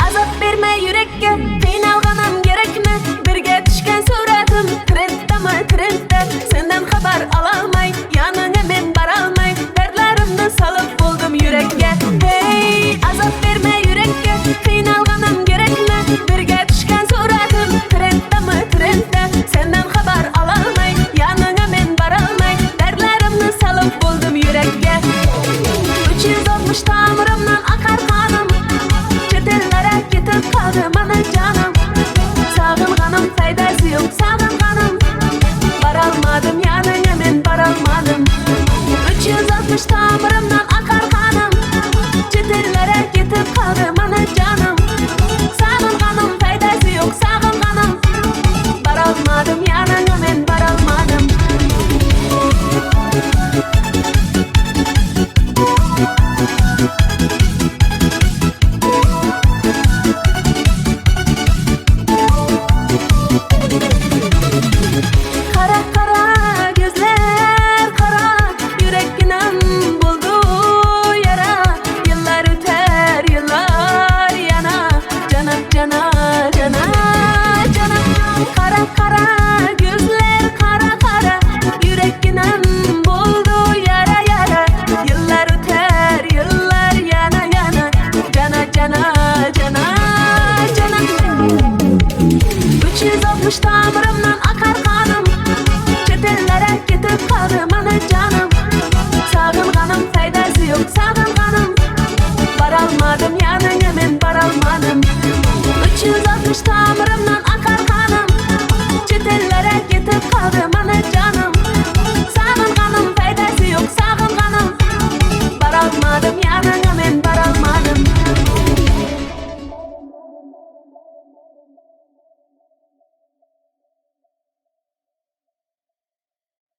Azap verme yürekке, qiynalganim gerekmi? Birge düşken suratim trenddami trendde. Senden haber alalmay, yanına men baralmay. Dertlerimni salıp buldum yürekке. Hey, azap verme yürekке, qiynalganim gerekmi? Birge düşken suratim trenddami trendde. Senden haber alalmay, yanına men baralmay. Dertlerimni salıp buldum yürekке. 360 tamirımdan akar kanım. Çetellere gitip kaldı bana canım. Sağılganım faydası yok sağılganım. Baralmadım yanına men baralmadım. 360 tamirımdan akar kanım. Çetellere gitip kaldı bana canım. Sağılganım faydası yok sağılganım. Baralmadım yanına men baralmadım. Kara kara gözler kara, yürekinem buldu yara. Yıllar öter yıllar yana, canım cana cana cana. Kara kara gözler kara kara, yürekinem buldu yara yara. Yıllar öter yıllar yana yana, cana cana cana cana. 360 tamirımdan akar kanım. Çetellere gitip kaldı bana canım. Sağılganım faydası yok sağılganım. Baralmadım yanına men baralmadım. 360 tamirımdan akar kanım. Çetellere gitip kaldı bana canım.